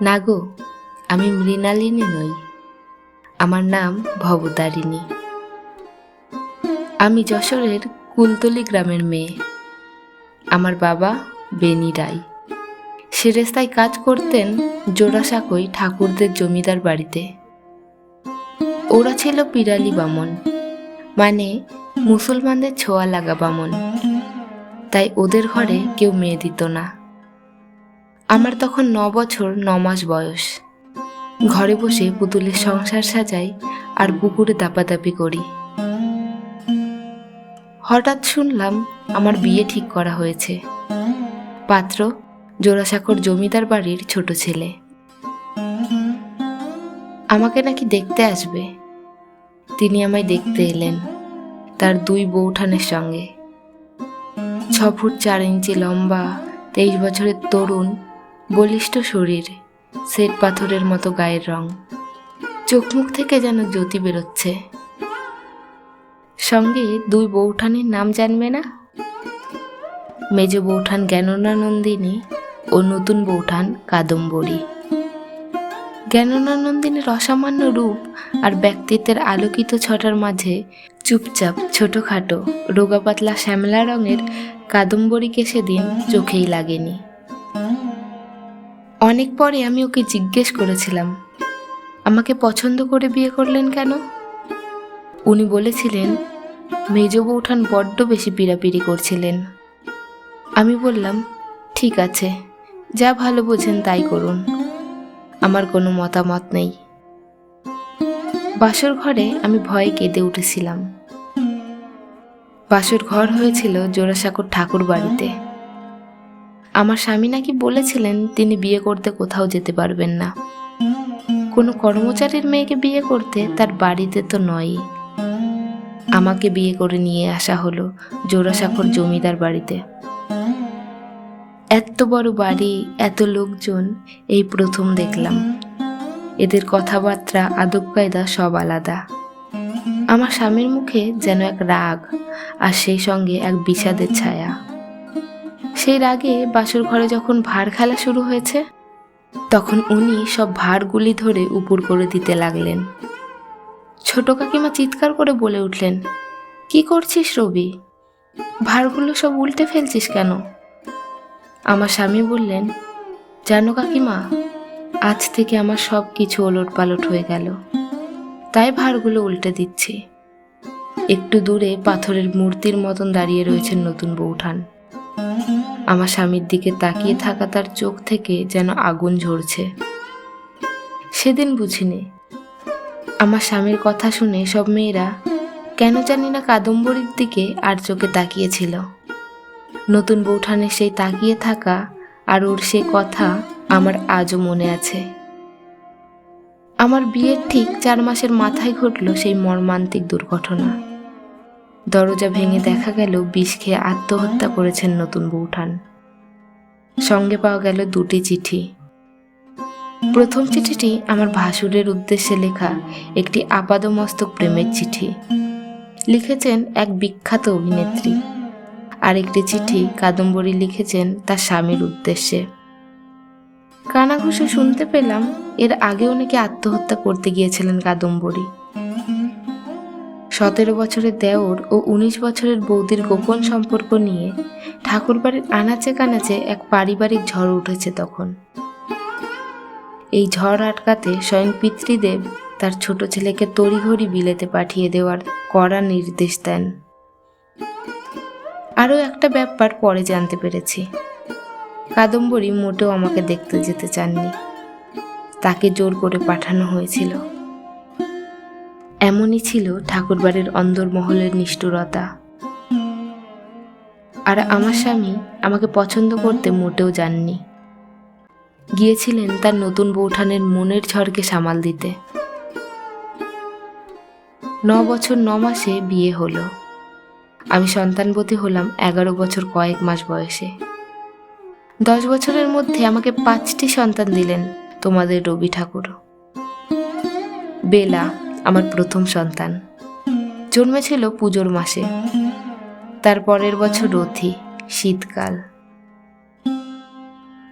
না গো, আমি মৃণালিনী নই, আমার নাম ভবতারিণী। আমি যশোরের কুলতলি গ্রামের মেয়ে। আমার বাবা বেনি রায় সেরেস্তায় কাজ করতেন জোড়াসাঁকোয় ঠাকুরদের জমিদার বাড়িতে। ওরা ছিল পিরালি বামন, মানে মুসলমানদের ছোঁয়া লাগা বামন। তাই ওদের ঘরে কেউ মেয়ে দিত না। আমার তখন 9 বছর 9 মাস বয়স। ঘরে বসে পুতুলের সংসার সাজাই আর পুকুরে দাপাদাপি করি। হঠাৎ শুনলাম আমার বিয়ে ঠিক করা হয়েছে। পাত্র জোড়াসাঁকোর জমিদার বাড়ির ছোট ছেলে। আমাকে নাকি দেখতে আসবে। তিনি আমায় দেখতে এলেন তার 2 বউঠানের সঙ্গে। 6 ফুট 4 ইঞ্চি লম্বা, 23 বছরের তরুণ, বলিষ্ঠ শরীর, শ্বেত পাথরের মতো গায়ের রং। চোখ মুখ থেকে যেন জ্যোতি বেরোচ্ছে। সঙ্গে 2 বউঠানের নাম জানবে না? মেজ বউঠান জ্ঞাননানন্দিনী ও নতুন বউঠান কাদম্বরী। জ্ঞাননানন্দিনীর অসামান্য রূপ আর ব্যক্তিত্বের আলোকিত ছটার মাঝে চুপচাপ ছোটখাটো রোগা পাতলা শ্যামলা রঙের কাদম্বরীকে সেদিন চোখেই লাগেনি। অনেক পরে আমি ওকে জিজ্ঞেস করেছিলাম, আমাকে পছন্দ করে বিয়ে করলেন কেন? উনি বলেছিলেন, মেজ বউঠান বড্ড বেশি পীড়াপিড়ি করছিলেন। আমি বললাম, ঠিক আছে, যা ভালো বোঝেন তাই করুন, আমার কোনো মতামত নেই। বাসর ঘরে আমি ভয়ে কেঁদে উঠেছিলাম। বাসর ঘর হয়েছিল জোড়াসাঁকোর ঠাকুর বাড়িতে। আমার স্বামী নাকি বলেছিলেন তিনি বিয়ে করতে কোথাও যেতে পারবেন না। কোনো কর্মচারীর মেয়েকে বিয়ে করতে তার বাড়িতে তো নয়ই। আমাকে বিয়ে করে নিয়ে আসা হলো জোড়াসাঁকোর জমিদার বাড়িতে। এত বড় বাড়ি, এত লোকজন এই প্রথম দেখলাম। এদের কথাবার্তা, আদব কায়দা সব আলাদা। আমার স্বামীর মুখে যেন এক রাগ, আর সেই সঙ্গে এক বিষাদের ছায়া। সেই রাগে বাসর ঘরে যখন ভাঁড় খেলা শুরু হয়েছে, তখন উনি সব ভাঁড়গুলি ধরে উপর করে দিতে লাগলেন। ছোট কাকিমা চিৎকার করে বলে উঠলেন, কি করছিস রবি? ভাঁড়গুলো সব উল্টে ফেলছিস কেন? আমার স্বামী বললেন, জানো কাকিমা, আজ থেকে আমার সব কিছু ওলট পালট হয়ে গেল, তাই ভাঁড়গুলো উল্টে দিচ্ছি। একটু দূরে পাথরের মূর্তির মতন দাঁড়িয়ে রয়েছেন নতুন বউঠান। আমার স্বামীর দিকে তাকিয়ে থাকা তার চোখ থেকে যেন আগুন ঝরছে। সেদিন বুঝিনি। আমার স্বামীর কথা শুনে সব মেয়েরা কেন জানি না কাদম্বরীর দিকে আর চোখে তাকিয়েছিল। নতুন বউঠানের সেই তাকিয়ে থাকা আর ওর সে কথা আমার আজও মনে আছে। আমার বিয়ের ঠিক 4 মাসের মাথায় ঘটল সেই মর্মান্তিক দুর্ঘটনা। দরজা ভেঙে দেখা গেল বিষ খেয়ে আত্মহত্যা করেছেন নতুন বউঠান। সঙ্গে পাওয়া গেল 2টি চিঠি। প্রথম চিঠিটি আমার ভাসুরের উদ্দেশ্যে লেখা একটি আপাদমস্তক প্রেমের চিঠি, লিখেছেন এক বিখ্যাত অভিনেত্রী। আরেকটি চিঠি কাদম্বরী লিখেছেন তার স্বামীর উদ্দেশ্যে। কানাঘুষে শুনতে পেলাম এর আগেও নাকি আত্মহত্যা করতে গিয়েছিলেন কাদম্বরী। 17 বছরের দেওর ও 19 বছরের বৌদির গোপন সম্পর্ক নিয়ে ঠাকুরবাড়ির আনাচে কানাচে এক পারিবারিক ঝড় উঠেছে তখন। এই ঝড় আটকাতে স্বয়ং পিতৃদেব তার ছোট ছেলেকে তড়িঘড়ি বিলেতে পাঠিয়ে দেওয়ার কড়া নির্দেশ দেন। আরও একটা ব্যাপার পরে জানতে পেরেছি, কাদম্বরী মোটেও আমাকে দেখতে যেতে চাননি, তাকে জোর করে পাঠানো হয়েছিল। এমনই ছিল ঠাকুরবাড়ির অন্দরমহলের নিষ্ঠুরতা। আর আমার স্বামী আমাকে পছন্দ করতে মোটেও যাননি, গিয়েছিলেন তার নতুন বউঠানের মনের ঝড়কে সামাল দিতে। 9 বছর 9 মাসে বিয়ে হলো। আমি সন্তানবতী হলাম 11 বছর কয়েক মাস বয়সে। 10 বছরের মধ্যে আমাকে 5টি সন্তান দিলেন তোমাদের রবি ঠাকুর। বেলা আমার প্রথম সন্তান, জন্মেছিল পুজোর মাসে। তার পরের বছর রথি, শীতকাল।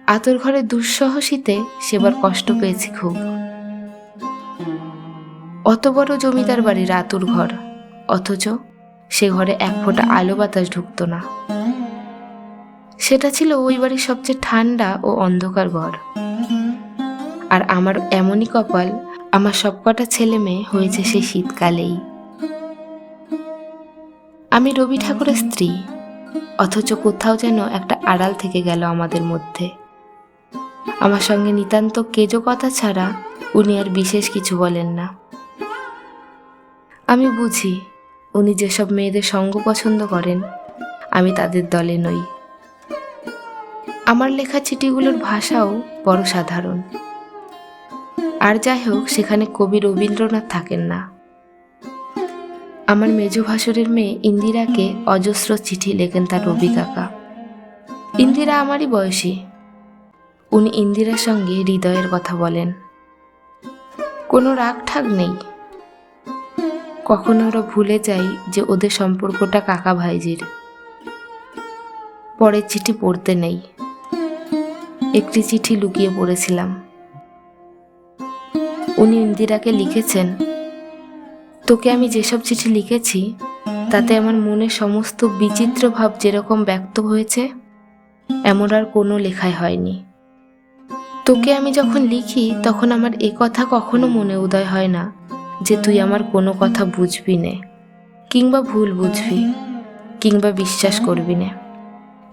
আতর ঘরে দুঃসহ শীতে সেবার কষ্ট পেয়েছি খুব। অত বড় জমিদার বাড়ির আতুর ঘর, অথচ সে ঘরে এক ফোঁটা আলো বাতাস ঢুকত না। সেটা ছিল ওই বাড়ির সবচেয়ে ঠান্ডা ও অন্ধকার ঘর। আর আমার এমনই কপাল, আমার সবকটা ছেলে মেয়ে হয়েছে সেই শীতকালেই। আমি রবি ঠাকুরের স্ত্রী, অথচ কোথাও যেন একটা আড়াল থেকে গেল আমাদের মধ্যে। আমার সঙ্গে নিতান্ত কেজো কথা ছাড়া উনি আর বিশেষ কিছু বলেন না। আমি বুঝি উনি যেসব মেয়েদের সঙ্গ পছন্দ করেন, আমি তাদের দলে নই। আমার লেখা চিঠিগুলোর ভাষাও বড় সাধারণ। আর যাই হোক, সেখানে কবি রবীন্দ্রনাথ থাকেন না। আমার মেজো ভাসুরের মেয়ে ইন্দিরাকে অজস্র চিঠি লেখেন তার রবি কাকা। ইন্দিরা আমারই বয়সী। উনি ইন্দিরার সঙ্গে হৃদয়ের কথা বলেন। কোনো রাগ ঠাগ নেই। কখনো ওরা ভুলে যায় যে ওদের সম্পর্কটা কাকা ভাইজির। পরের চিঠি পড়তে নেই। একটি চিঠি লুকিয়ে পড়েছিলাম। উনি ইন্দিরাকে লিখেছেন, তোকে আমি যেসব চিঠি লিখেছি তাতে আমার মনে সমস্ত বিচিত্র ভাব যেরকম ব্যক্ত হয়েছে, এমন আর কোনো লেখায় হয়নি। তোকে আমি যখন লিখি তখন আমার এ কথা কখনো মনে উদয় হয় না যে তুই আমার কোনো কথা বুঝবি নে, কিংবা ভুল বুঝবি, কিংবা বিশ্বাস করবি না,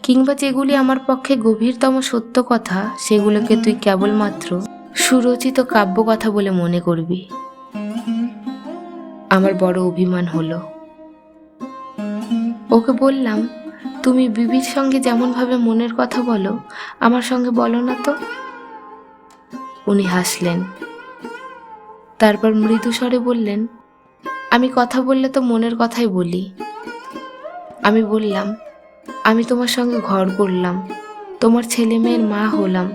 কিংবা যেগুলি আমার পক্ষে গভীরতম সত্য কথা সেগুলোকে তুই কেবলমাত্র সুরচিত কাব্য কথা বলে মনে করবি। আমার বড় অভিমান হলো। ওকে বললাম, তুমি বিবির সঙ্গে যেমনভাবে মনের কথা বলো আমার সঙ্গে বলো না তো। উনি হাসলেন। তারপর মৃদু স্বরে বললেন, আমি কথা বললে তো মনের কথাই বলি। আমি বললাম, আমি তোমার সঙ্গে ঘর করলাম, তোমার ছেলে মেয়ের মা হলাম,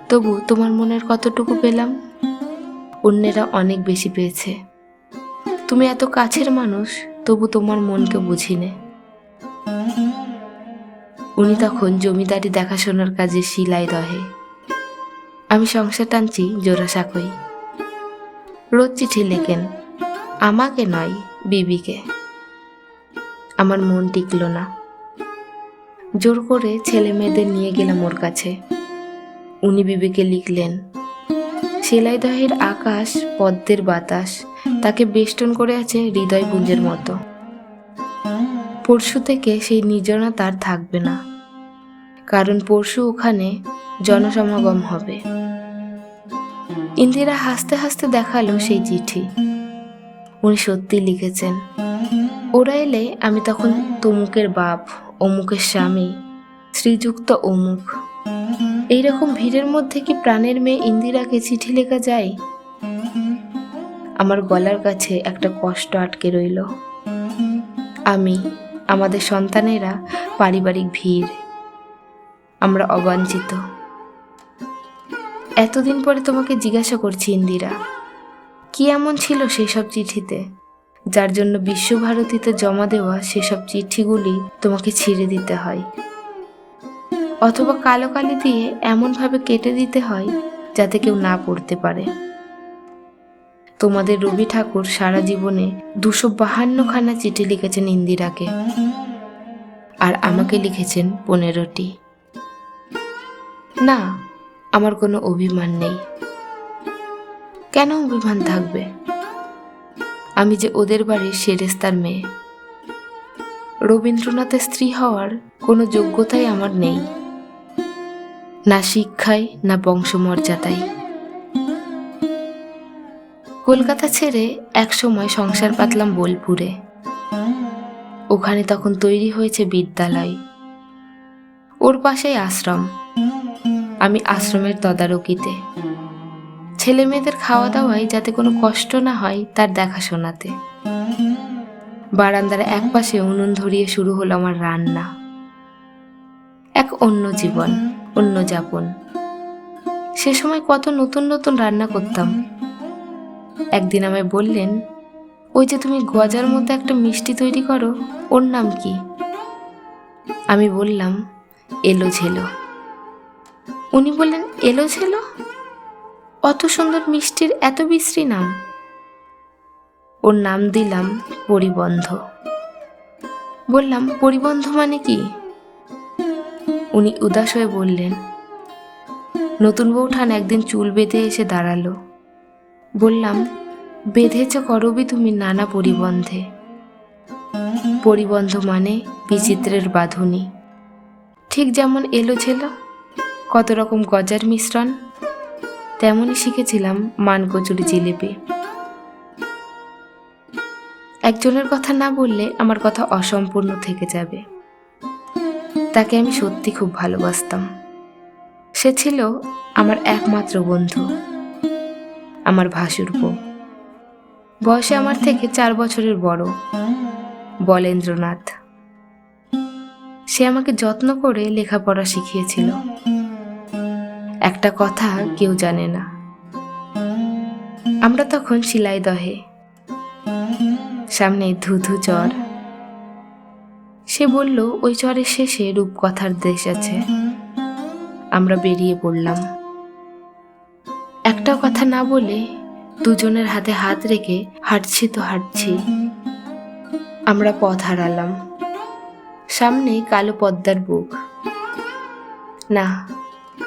তবু তোমার মনের কতটুকু পেলাম? অন্যেরা অনেক বেশি পেয়েছে। তুমি এত কাছের মানুষ, তবু তোমার মনকে বুঝিনে। উনি তখন জমিদারি দেখাশোনার কাজে শিলাই দহে। আমি সংসার টানছি জোড়াসাঁকোই। রোজ চিঠি লেখেন, আমাকে নয় বিবিকে। আমার মন টিকল না। জোর করে ছেলে মেয়েদের নিয়ে গেলাম ওর কাছে। উনি বিবিকে লিখলেন, সেলাই দহের আকাশ পদ্মের বাতাস তাকে বেষ্টন করে আছে হৃদয়পুঞ্জের মতো। পরশু থেকে সেই নির্জনতা আর থাকবে না, কারণ পরশু ওখানে জনসমাগম হবে। ইন্দিরা হাসতে হাসতে দেখালো সেই চিঠি। উনি সত্যি লিখেছেন। ওরা এলে আমি তখন তমুকের বাপ, অমুকের স্বামী, শ্রীযুক্ত অমুক। এইরকম ভিড়ের মধ্যে কি প্রাণের মেয়ে ইন্দিরাকে চিঠি লেখা যায়? আমার গলার কাছে একটা কষ্ট আটকে রইল। আমি, আমাদের সন্তানেরা পারিবারিক ভিড়, আমরা অবাঞ্ছিত। এতদিন পরে তোমাকে জিজ্ঞাসা করছি ইন্দিরা, কি এমন ছিল সেসব চিঠিতে যার জন্য বিশ্বভারতীতে জমা দেওয়া সেসব চিঠিগুলি তোমাকে ছিঁড়ে দিতে হয়, অথবা কালো কালি দিয়ে এমনভাবে কেটে দিতে হয় যাতে কেউ না পড়তে পারে? তোমাদের রবি ঠাকুর সারা জীবনে 252খানা চিঠি লিখেছেন ইন্দিরাকে, আর আমাকে লিখেছেন 15টি। না, আমার কোনো অভিমান নেই। কেন অভিমান থাকবে? আমি যে ওদের বাড়ির সেরেস্তার মেয়ে। রবীন্দ্রনাথের স্ত্রী হওয়ার কোনো যোগ্যতাই আমার নেই, না শিক্ষায় না বংশমর্যাদায়। কলকাতা ছেড়ে একসময় সংসার পাতলাম বোলপুরে। ওখানে তখন তৈরি হয়েছে বিদ্যালয়, ওর পাশেই আশ্রম। আমি আশ্রমের তদারকিতে, ছেলে মেয়েদের খাওয়া দাওয়ায় যাতে কোনো কষ্ট না হয় তার দেখাশোনাতে। বারান্দার এক পাশে উনুন ধরিয়ে শুরু হলো আমার রান্না। এক অন্য জীবন, অন্য যাপন। সে সময় কত নতুন নতুন রান্না করতাম। একদিন আমায় বললেন, ওই যে তুমি গজার মতো একটা মিষ্টি তৈরি করো, ওর নাম কি? আমি বললাম, এলো ঝেলো। উনি বললেন, এলো ঝেলো? অত সুন্দর মিষ্টির এত বিশ্রী নাম? ওর নাম দিলাম পরিবন্ধ। বললাম, পরিবন্ধ মানে কি? উনি উদাস হয়ে বললেন, নতুন বউঠান একদিন চুল বেঁধে এসে দাঁড়ালো। বললাম, বেঁধেছ করবি তুমি নানা পরিবন্ধে। পরিবন্ধ মানে বিচিত্রের বাঁধুনি। ঠিক যেমন এলো ঝেলো কত রকম গজার মিশ্রণ, তেমনই শিখেছিলাম মানকচুরি জিলিপি। একজনের কথা না বললে আমার কথা অসম্পূর্ণ থেকে যাবে। তাকে আমি সত্যি খুব ভালোবাসতাম। সে ছিল আমার একমাত্র বন্ধু, আমার ভাসুরপো। বয়সে আমার থেকে 4 বছরের বড়, বলেন্দ্রনাথ। সে আমাকে যত্ন করে লেখাপড়া শিখিয়েছিল। একটা কথা কেউ জানে না, আমরা তখন শিলাইদহে, সামনে ধুধু চর। সে বলল, ওই চরের শেষে রূপকথার দেশ আছে। আমরা বেরিয়ে পড়লাম। একটা কথা না বলে দুজনের হাতে হাত রেখে হাঁটছি তো হাঁটছি। আমরা পথ হারালাম। সামনে কালো পদ্মার বুক। না,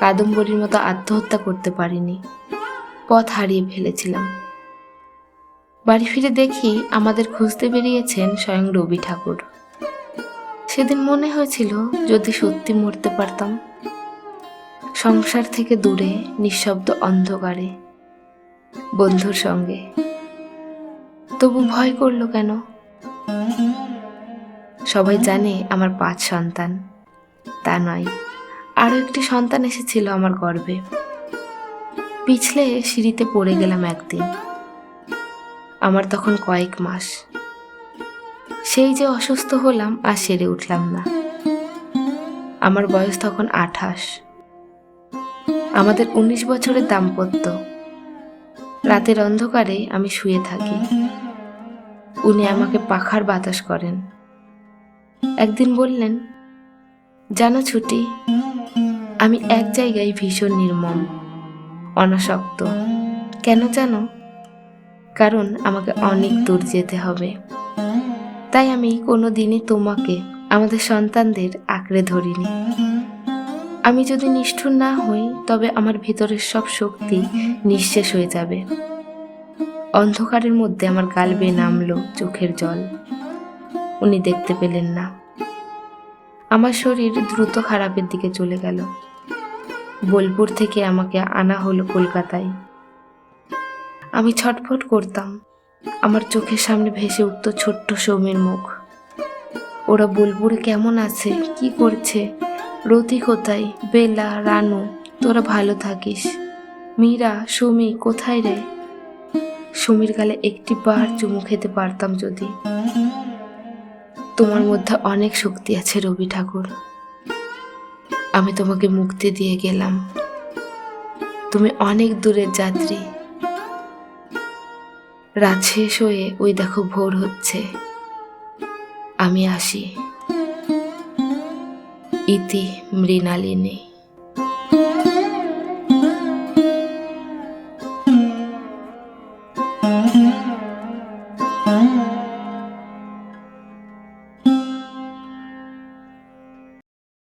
কাদম্বরীর মতো আত্মহত্যা করতে পারিনি, পথ হারিয়ে ফেলেছিলাম। বাড়ি ফিরে দেখি আমাদের খুঁজতে বেরিয়েছেন স্বয়ং রবি ঠাকুর। সেদিন মনে হয়েছিল যদি সত্যি মরতে পারতাম, সংসার থেকে দূরে নিঃশব্দ অন্ধকারে বন্ধুর সঙ্গে। তবু ভয় করলো কেন? সবাই জানে আমার 5 সন্তান, তা নয়, আরও একটি সন্তান এসেছিল আমার গর্ভে। পিছলে সিঁড়িতে পড়ে গেলাম একদিন। আমার তখন কয়েক মাস। সেই যে অসুস্থ হলাম আর সেরে উঠলাম না। আমার বয়স তখন 28। আমাদের 19 বছরের দাম্পত্য। রাতের অন্ধকারে আমি শুয়ে থাকি, উনি আমাকে পাখার বাতাস করেন। একদিন বললেন, জানো ছুটি, আমি এক জায়গায় ভীষণ নির্মম, অনাসক্ত। কেন জানো? কারণ আমাকে অনেক দূর যেতে হবে। তাই আমি কোনোদিনই তোমাকে, আমাদের সন্তানদের আঁকড়ে ধরিনি। আমি যদি নিষ্ঠুর না হই তবে আমার ভিতরের সব শক্তি নিঃশেষ হয়ে যাবে। অন্ধকারের মধ্যে আমার গাল বেয়ে নামলো চোখের জল। উনি দেখতে পেলেন না। আমার শরীর দ্রুত খারাপের দিকে চলে গেল। বোলপুর থেকে আমাকে আনা হলো কলকাতায়। আমি ছটফট করতাম। আমার চোখের সামনে ভেসে উঠত ছোট্ট সৌমির মুখ। ওরা বোলপুরে কেমন আছে, কি করছে? রতি কোথায়? বেলা, রানু, তোরা ভালো থাকিস। মীরা, সৌমি কোথায় রে? সৌমির গালে একটি বার চুমু খেতে পারতাম যদি। তোমার মধ্যে অনেক শক্তি আছে রবি ঠাকুর। আমি তোমাকে মুক্তি দিয়ে গেলাম। তুমি অনেক দূরের যাত্রী। রাত শেষ হয়ে ওই দেখো ভোর হচ্ছে। আমি আসি। ইতি মৃণালিনী।